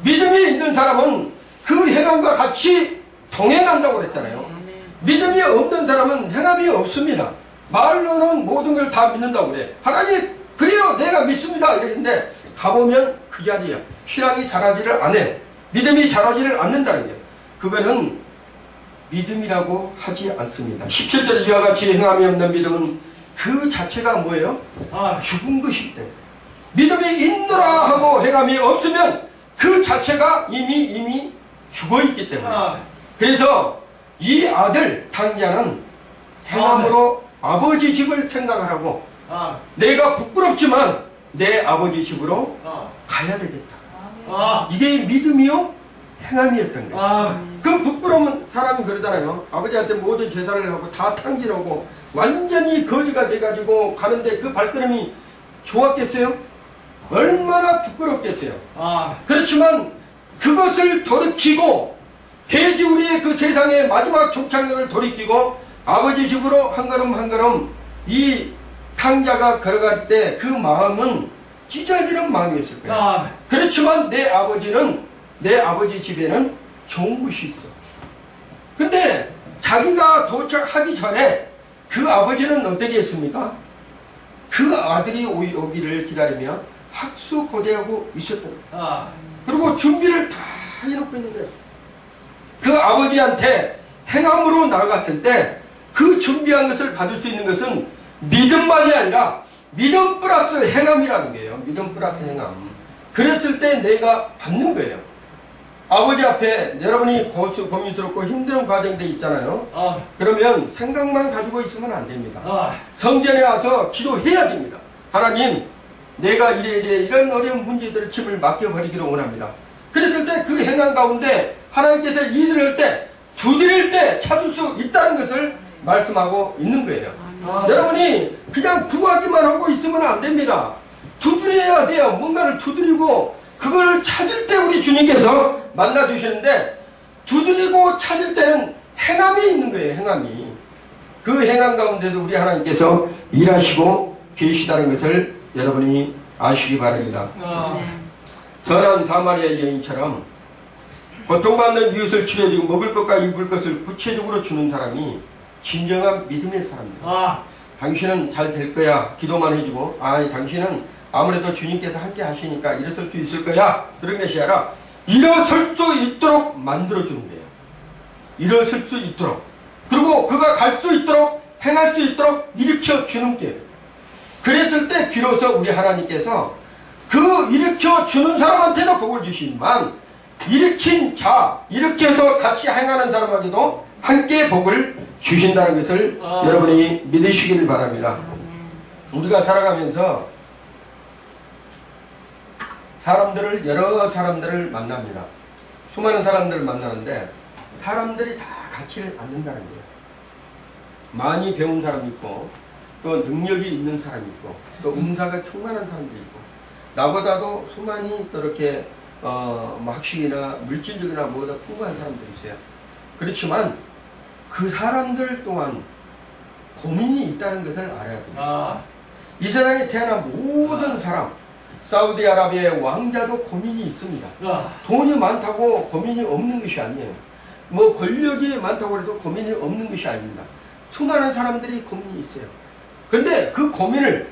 믿음이 있는 사람은 그 행함과 같이 동행한다고 그랬잖아요. 믿음이 없는 사람은 행함이 없습니다. 말로는 모든 걸 다 믿는다고 그래. 하나님 그래요 내가 믿습니다 이랬는데 가보면 그 자리야. 신앙이 자라지를 안 해. 믿음이 자라지를 않는다는 거예요. 그거는 믿음이라고 하지 않습니다. 17절 이와 같이 행함이 없는 믿음은 그 자체가 뭐예요? 죽은 것이기 때문에. 믿음이 있노라 하고 행함이 없으면 그 자체가 이미 죽어있기 때문에. 그래서 이 아들 당자는 행함으로 아버지 집을 생각하라고. 내가 부끄럽지만 내 아버지 집으로 가야 되겠다. 이게 믿음이요? 행함이었던 거예요. 그 부끄러운 사람이 그러잖아요. 아버지한테 모든 제사를 하고 다 탕진하고 완전히 거지가 돼가지고 가는데 그 발걸음이 좋았겠어요? 얼마나 부끄럽겠어요. 아, 그렇지만 그것을 돌이키고 돼지 우리의 그 세상의 마지막 종착역을 돌이키고 아버지 집으로 한 걸음 한 걸음 이 탕자가 걸어갈 때 그 마음은 찢어지는 마음이었을 거예요. 아, 그렇지만 내 아버지 집에는 좋은 것이 있어. 근데 자기가 도착하기 전에 그 아버지는 어떻게 했습니까? 그 아들이 오기를 기다리며 학수고대하고 있었던 거예요. 아, 그리고 준비를 다 해놓고 있는 거예요. 그 아버지한테 행함으로 나아갔을 때 그 준비한 것을 받을 수 있는 것은 믿음만이 아니라 믿음 플러스 행함이라는 거예요. 믿음 플러스 행함. 그랬을 때 내가 받는 거예요. 아버지 앞에 여러분이 고민스럽고 힘든 과정들이 있잖아요. 아, 그러면 생각만 가지고 있으면 안 됩니다. 아, 성전에 와서 기도해야 됩니다. 하나님, 내가 이런 어려운 문제들을 짐을 맡겨버리기를 원합니다. 그랬을 때 그 행한 가운데 하나님께서 일을 할 때, 두드릴 때 찾을 수 있다는 것을 말씀하고 있는 거예요. 아, 여러분이 그냥 구하기만 하고 있으면 안 됩니다. 두드려야 돼요. 뭔가를 두드리고 그걸 찾을 때 우리 주님께서 만나주시는데 두드리고 찾을 때는 행함이 있는 거예요. 행함이. 그 행함 가운데서 우리 하나님께서 일하시고 계시다는 것을 여러분이 아시기 바랍니다. 아, 선한 사마리아 여인처럼 고통받는 이웃을 치료해주고 먹을 것과 입을 것을 구체적으로 주는 사람이 진정한 믿음의 사람입니다. 아, 당신은 잘 될 거야. 기도만 해주고 당신은 아무래도 주님께서 함께 하시니까 일어설 수 있을 거야. 그런 것이 아니라 일어설 수 있도록 만들어주는 거예요. 일어설 수 있도록. 그리고 그가 갈 수 있도록 행할 수 있도록 일으켜주는 거예요. 그랬을 때 비로소 우리 하나님께서 그 일으켜주는 사람한테도 복을 주시지만 일으킨 자, 일으켜서 같이 행하는 사람에게도 함께 복을 주신다는 것을 여러분이 믿으시길 바랍니다. 우리가 살아가면서 여러 사람들을 만납니다. 수많은 사람들을 만나는데 사람들이 다 가치를 않는다는 거예요. 많이 배운 사람이 있고 또 능력이 있는 사람이 있고 또 은사가 충만한 사람도 있고 나보다도 수많이 또 이렇게 학식이나 물질적이나 뭐보다 풍부한 사람들이 있어요. 그렇지만 그 사람들 또한 고민이 있다는 것을 알아야 됩니다. 아, 이 세상에 태어난 모든 사람, 사우디아라비아의 왕자도 고민이 있습니다. 아, 돈이 많다고 고민이 없는 것이 아니에요. 뭐 권력이 많다고 해서 고민이 없는 것이 아닙니다. 수많은 사람들이 고민이 있어요. 근데 그 고민을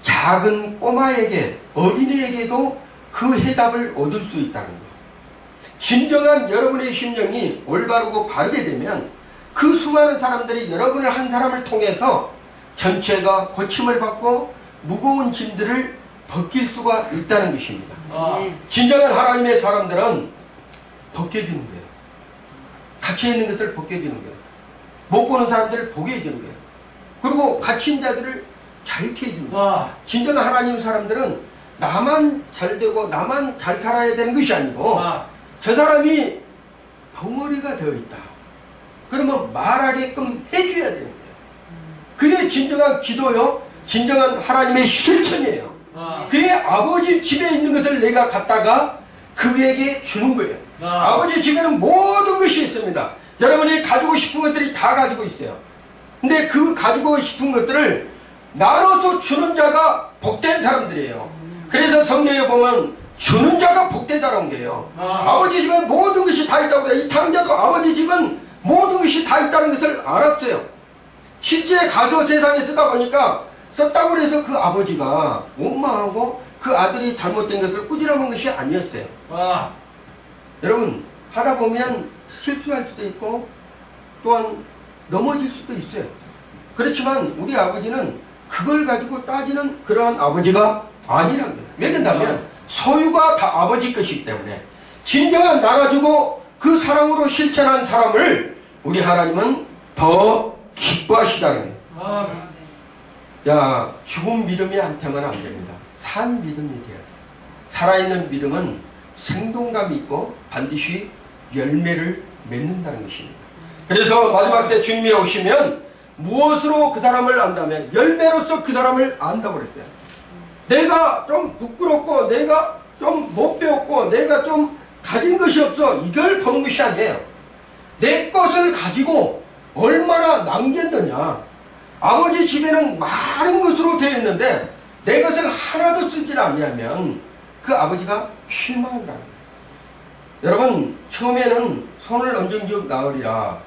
작은 꼬마에게, 어린이에게도 그 해답을 얻을 수 있다는 거예요. 진정한 여러분의 심령이 올바르고 바르게 되면 그 수많은 사람들이 여러분을 한 사람을 통해서 전체가 고침을 받고 무거운 짐들을 벗길 수가 있다는 것입니다. 아, 진정한 하나님의 사람들은 벗겨주는 거예요. 갇혀있는 것을 벗겨주는 거예요. 못 보는 사람들을 보게 해주는 거예요. 그리고 갇힌 자들을 자유케 해주는 거예요. 아, 진정한 하나님 사람들은 나만 잘 되고 나만 잘 살아야 되는 것이 아니고 아, 저 사람이 벙어리가 되어 있다. 그러면 말하게끔 해줘야 되는 거예요. 그게 진정한 기도요. 진정한 하나님의 실천이에요. 아, 그게 아버지 집에 있는 것을 내가 갖다가 그에게 주는 거예요. 아. 아버지 집에는 모든 것이 있습니다. 여러분이 가지고 싶은 것들이 다 가지고 있어요. 근데 그 가지고 싶은 것들을 나눠서 주는 자가 복된 사람들이에요. 그래서 성경에 보면 주는 자가 복되다라는 거예요. 아버지 집에 모든 것이 다 있다고 해요. 이 탕자도 아버지 집은 모든 것이 다 있다는 것을 알았어요. 실제 가서 세상에 쓰다 보니까 썼다고 해서 그 아버지가 원망하고 그 아들이 잘못된 것을 꾸지람한 것이 아니었어요. 아, 여러분 하다 보면 실수할 수도 있고 또한 넘어질 수도 있어요. 그렇지만 우리 아버지는 그걸 가지고 따지는 그러한 아버지가 아니라는 거예요. 왜냐하면 소유가 다 아버지 것이기 때문에 진정한 나눠주고 그 사랑으로 실천한 사람을 우리 하나님은 더 기뻐하시다는 거예요. 아, 야, 죽은 믿음이 한테만 안 됩니다. 산 믿음이 돼야 돼요. 살아있는 믿음은 생동감이 있고 반드시 열매를 맺는다는 것입니다. 그래서 마지막 때 주님이 오시면 무엇으로 그 사람을 안다면 열매로서 그 사람을 안다고 그랬어요. 내가 좀 부끄럽고 내가 좀 못 배웠고 내가 좀 가진 것이 없어 이걸 보는 것이 아니에요. 내 것을 가지고 얼마나 남겼느냐. 아버지 집에는 많은 것으로 되어 있는데 내 것을 하나도 쓰질 않냐면 그 아버지가 실망한다는 거예요. 여러분 처음에는 손을 얹은 적 나으리라.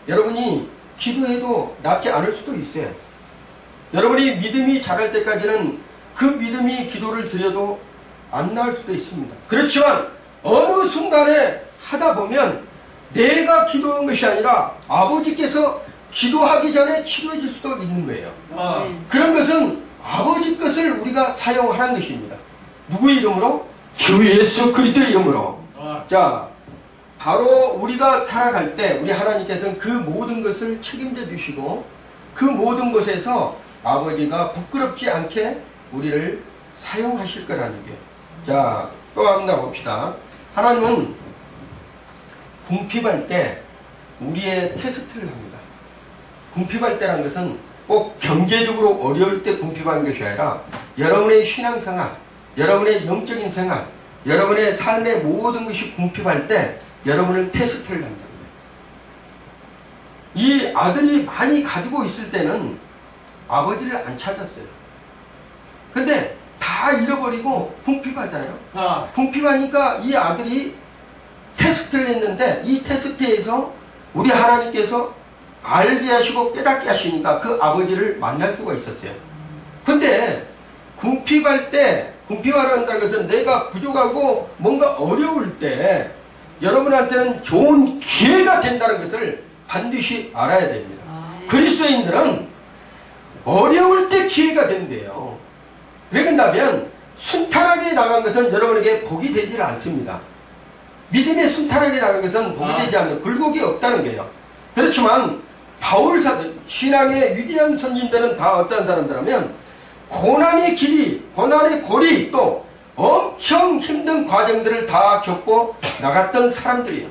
여러분이 기도해도 낫지 않을 수도 있어요. 여러분이 믿음이 자랄 때까지는 그 믿음이 기도를 드려도 안 나을 수도 있습니다. 그렇지만 어느 순간에 하다 보면 내가 기도한 것이 아니라 아버지께서 기도하기 전에 치료해질 수도 있는 거예요. 그런 것은 아버지 것을 우리가 사용하는 것입니다. 누구의 이름으로? 주 예수 그리스도의 이름으로. 자, 바로 우리가 살아갈 때 우리 하나님께서는 그 모든 것을 책임져 주시고 그 모든 것에서 아버지가 부끄럽지 않게 우리를 사용하실 거라는 게. 자, 또 한번 봅시다. 하나님은 궁핍할 때 우리의 테스트를 합니다. 궁핍할 때라는 것은 꼭 경제적으로 어려울 때 궁핍하는 것이 아니라 여러분의 신앙생활, 여러분의 영적인 생활, 여러분의 삶의 모든 것이 궁핍할 때 여러분을 테스트를 한다는 거예요. 이 아들이 많이 가지고 있을 때는 아버지를 안 찾았어요. 근데 다 잃어버리고 궁핍하잖아요. 궁핍하니까 이 아들이 테스트를 했는데 이 테스트에서 우리 하나님께서 알게 하시고 깨닫게 하시니까 그 아버지를 만날 수가 있었어요. 근데 궁핍할 때, 궁핍하라는 것은 내가 부족하고 뭔가 어려울 때 여러분한테는 좋은 기회가 된다는 것을 반드시 알아야 됩니다. 그리스도인들은 어려울 때 기회가 된대요. 왜 그런다면 순탄하게 나간 것은 여러분에게 복이 되질 않습니다. 믿음에 순탄하게 나간 것은 복이 되지 않는 굴곡이 없다는 거예요. 그렇지만 바울 사도 신앙의 위대한 선진들은 다 어떤 사람들하면 고난의 길이, 고난의 고리 또 엄청 힘든 과정들을 다 겪고 나갔던 사람들이에요.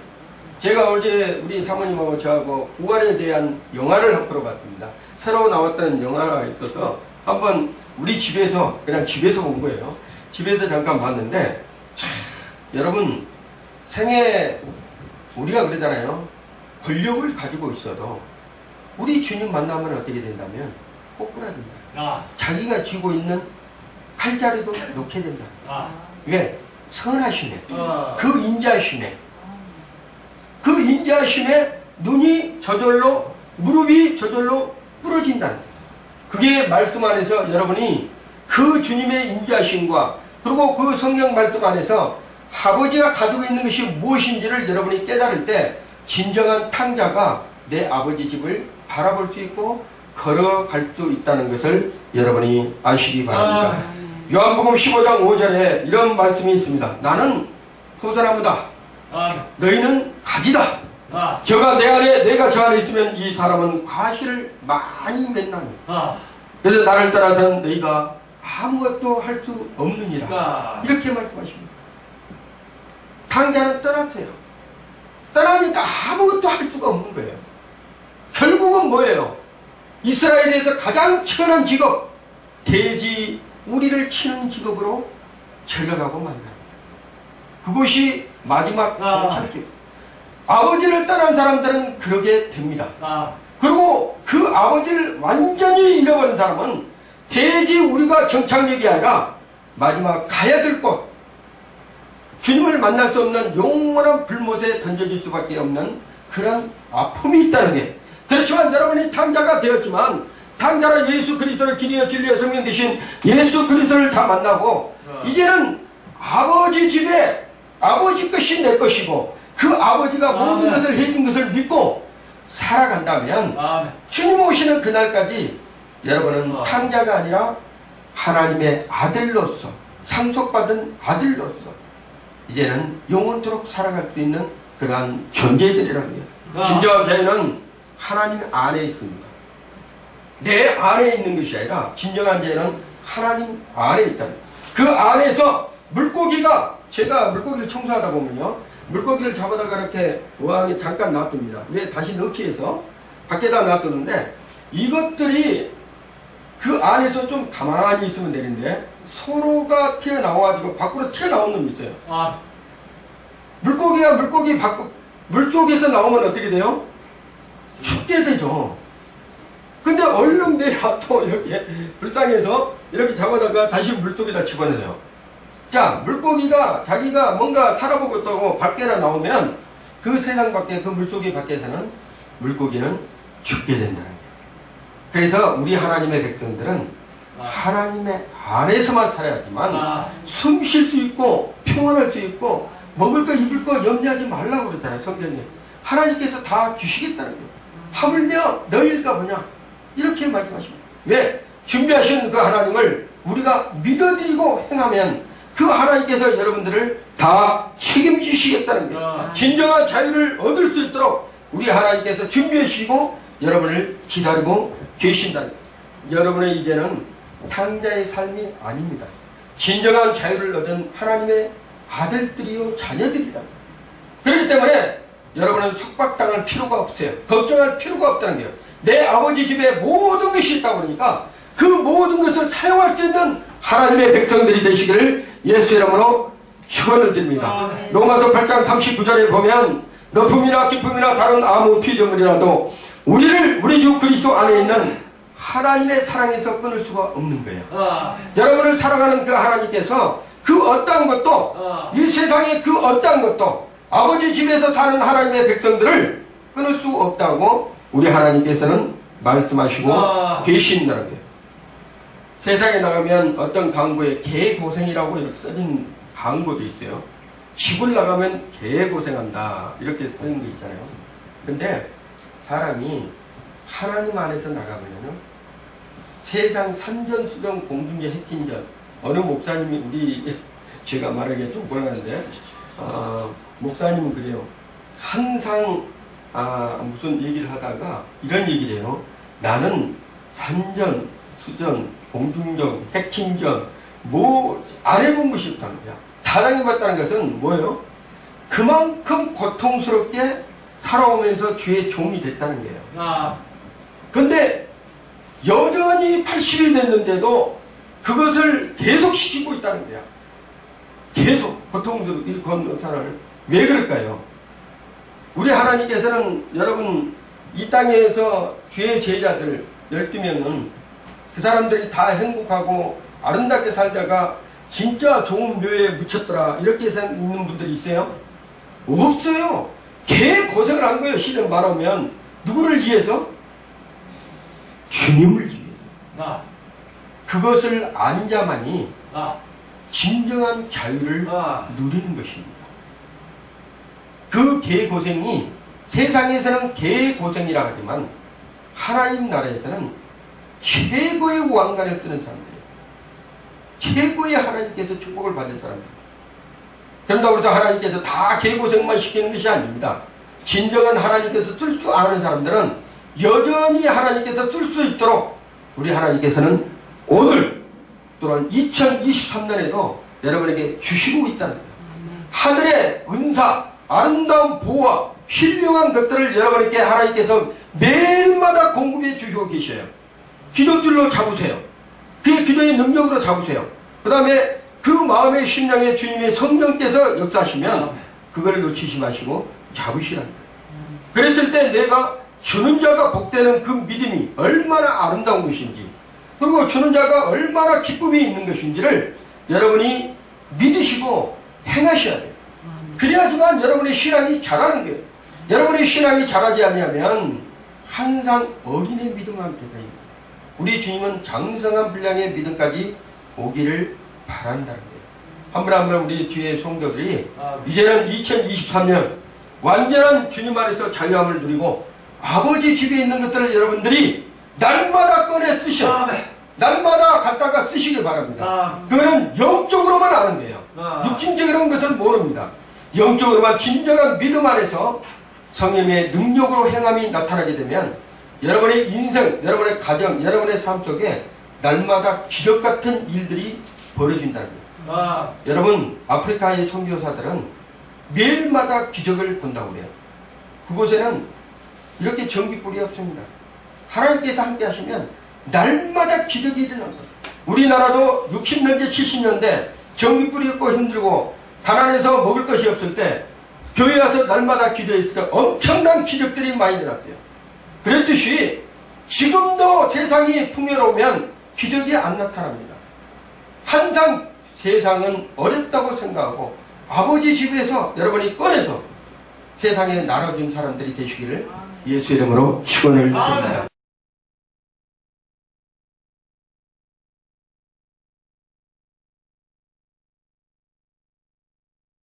제가 어제 우리 사모님하고 저하고 부활에 대한 영화를 보러 갔습니다. 새로 나왔던 영화가 있어서 한번 우리 집에서 그냥 집에서 본 거예요. 집에서 잠깐 봤는데 참, 여러분 생애 우리가 그러잖아요. 권력을 가지고 있어도 우리 주님 만나면 어떻게 된다면 꼬꾸라진다. 자기가 쥐고 있는 칼자루도 놓게 된다. 왜? 선하심에 그 인자심에 그 인자심에 눈이 저절로 무릎이 저절로 부러진다는 거예요. 그게 말씀 안에서 여러분이 그 주님의 인자심과 그리고 그 성경 말씀 안에서 아버지가 가지고 있는 것이 무엇인지를 여러분이 깨달을 때 진정한 탕자가 내 아버지 집을 바라볼 수 있고 걸어갈 수 있다는 것을 여러분이 아시기 바랍니다. 요한복음 15장 5절에 이런 말씀이 있습니다. 나는 포도나무다. 너희는 가지다. 저가 내 안에 내가 저 안에 있으면 이 사람은 과실을 많이 맺나니 그래서 나를 따라서는 너희가 아무것도 할 수 없느니라. 이렇게 말씀하십니다. 탕자는 떠났어요. 떠나니까 아무것도 할 수가 없는 거예요. 결국은 뭐예요? 이스라엘에서 가장 치열한 직업, 돼지 우리를 치는 직업으로 전락하고 만납니다. 그것이 마지막 정착입니다. 아버지를 떠난 사람들은 그러게 됩니다. 그리고 그 아버지를 완전히 잃어버린 사람은 돼지 우리가 정착력이 아니라 마지막 가야 될 곳, 주님을 만날 수 없는 영원한 불못에 던져질 수밖에 없는 그런 아픔이 있다는 게. 그렇지만 여러분이 탕자가 되었지만 탕자라 예수 그리스도를 길이여 진리여 생명 되신 예수 그리스도를 다 만나고 이제는 아버지 집에 아버지 것이 내 것이고 그 아버지가 모든 것을 해준 것을 믿고 살아간다면 주님 오시는 그날까지 여러분은 탕자가 아니라 하나님의 아들로서 상속받은 아들로서 이제는 영원토록 살아갈 수 있는 그러한 존재들이라는 거예요. 진정한 죄는 하나님 안에 있습니다. 내 안에 있는 것이 아니라 진정한 죄는 하나님 안에 있다는 거예요. 그 안에서 물고기가 제가 물고기를 청소하다 보면요. 물고기를 잡아다가 이렇게 어항에 잠깐 놔둡니다. 왜 다시 넣기 위해서 밖에다 놔두는데 이것들이 그 안에서 좀 가만히 있으면 되는데 서로가 튀어나와가지고 밖으로 튀어나온 놈이 있어요. 물고기가 물속에서 나오면 어떻게 돼요? 춥게 되죠. 근데 얼른 내려와서 이렇게 불쌍해서 이렇게 잡아다가 다시 물속에다 집어넣어요. 자, 물고기가 자기가 뭔가 살아보고 있다고 밖에나 나오면 그 세상 밖에, 그 물속에 밖에서는 물고기는 죽게 된다는 거예요. 그래서 우리 하나님의 백성들은 하나님의 안에서만 살아야지만 숨 쉴 수 있고 평안할 수 있고 먹을 거 입을 거 염려하지 말라고 그러잖아요. 성경에. 하나님께서 다 주시겠다는 거예요. 하물며 너희가 뭐냐 이렇게 말씀하십니다. 왜? 준비하신 그 하나님을 우리가 믿어드리고 행하면 그 하나님께서 여러분들을 다 책임지시겠다는 거예요. 진정한 자유를 얻을 수 있도록 우리 하나님께서 준비해 주시고 여러분을 기다리고 계신다는 거예요. 여러분의 이제는 탕자의 삶이 아닙니다. 진정한 자유를 얻은 하나님의 아들들이요 자녀들이다. 그렇기 때문에 여러분은 속박당할 필요가 없어요. 걱정할 필요가 없다는 거예요. 내 아버지 집에 모든 것이 있다고 그러니까 그 모든 것을 사용할 수 있는 하나님의 백성들이 되시기를 예수 이름으로 축원을 드립니다. 로마서 8장 39절에 보면 높음이나 기쁨이나 다른 아무 피조물이라도 우리를 우리 주 그리스도 안에 있는 하나님의 사랑에서 끊을 수가 없는 거예요. 여러분을 사랑하는 그 하나님께서 그 어떠한 것도 이 세상의 그 어떠한 것도 아버지 집에서 사는 하나님의 백성들을 끊을 수 없다고 우리 하나님께서는 말씀하시고 계신다는 거예요. 세상에 나가면 어떤 광고에 개고생이라고 이렇게 써진 광고도 있어요. 집을 나가면 개고생한다 이렇게 쓰는 게 있잖아요. 근데 사람이 하나님 안에서 나가면요 세상 산전수전 공중제 해킹전 어느 목사님이 우리 제가 말하기가 좀 곤란한데 목사님은 그래요. 항상 무슨 얘기를 하다가 이런 얘기를 해요. 나는 산전, 수전, 공중전, 해킹전 뭐 안 해본 것이 없다는 거야. 다당해봤다는 것은 뭐예요? 그만큼 고통스럽게 살아오면서 주의 종이 됐다는 거예요. 근데 여전히 80이 됐는데도 그것을 계속 시키고 있다는 거야. 계속 고통스럽게 건 사람을 왜 그럴까요? 우리 하나님께서는 여러분 이 땅에서 주의 제자들 12명은 그 사람들이 다 행복하고 아름답게 살다가 진짜 좋은 묘에 묻혔더라 이렇게 있는 분들이 있어요? 없어요. 개 고생을 한 거예요. 실은 말하면 누구를 위해서? 주님을 위해서. 그것을 안 자만이 진정한 자유를 누리는 것입니다. 그 개고생이 세상에서는 개고생이라 하지만 하나님 나라에서는 최고의 왕관을 쓰는 사람들이에요. 최고의 하나님께서 축복을 받을 사람들. 그런다고 해서 하나님께서 다 개고생만 시키는 것이 아닙니다. 진정한 하나님께서 쓸 줄 아는 사람들은 여전히 하나님께서 쓸 수 있도록 우리 하나님께서는 오늘 또는 2023년에도 여러분에게 주시고 있다는 거예요. 하늘의 은사, 아름다운 보화, 신령한 것들을 여러분에게 하나님께서 매일마다 공급해 주시고 계셔요. 기도줄로 잡으세요. 그의 기도의 능력으로 잡으세요. 그 다음에 그 마음의 심령에 주님의 성령께서 역사하시면 그걸 놓치지 마시고 잡으시라는 거예요. 그랬을 때 내가 주는 자가 복되는 그 믿음이 얼마나 아름다운 것인지 그리고 주는 자가 얼마나 기쁨이 있는 것인지를 여러분이 믿으시고 행하셔야 돼요. 그래야지만 여러분의 신앙이 자라는 거예요. 여러분의 신앙이 자라지 않으면 항상 어린의 믿음만 되어요. 우리 주님은 장성한 분량의 믿음까지 오기를 바란다는 거예요. 한 분 한 분 우리 뒤에 성도들이 이제는 2023년 완전한 주님 안에서 자유함을 누리고 아버지 집에 있는 것들을 여러분들이 날마다 꺼내 쓰셔. 날마다 갖다가 쓰시길 바랍니다. 그거는 영적으로만 아는 거예요. 육신적인 것은 모릅니다. 영적으로만 진정한 믿음 안에서 성령의 능력으로 행함이 나타나게 되면 여러분의 인생, 여러분의 가정, 여러분의 삶 속에 날마다 기적 같은 일들이 벌어진다는 거예요. 여러분 아프리카의 선교사들은 매일마다 기적을 본다고 그래요. 그곳에는 이렇게 전기불이 없습니다. 하나님께서 함께 하시면 날마다 기적이 일어난 거예요. 우리나라도 60년대 70년대 전기 뿌리 없고 힘들고 가난해서 먹을 것이 없을 때 교회 와서 날마다 기도했을 때 엄청난 기적들이 많이 일어났어요. 그랬듯이 지금도 세상이 풍요로우면 기적이 안 나타납니다. 항상 세상은 어렵다고 생각하고 아버지 집에서 여러분이 꺼내서 세상에 나눠준 사람들이 되시기를 예수 이름으로 축원을 드립니다.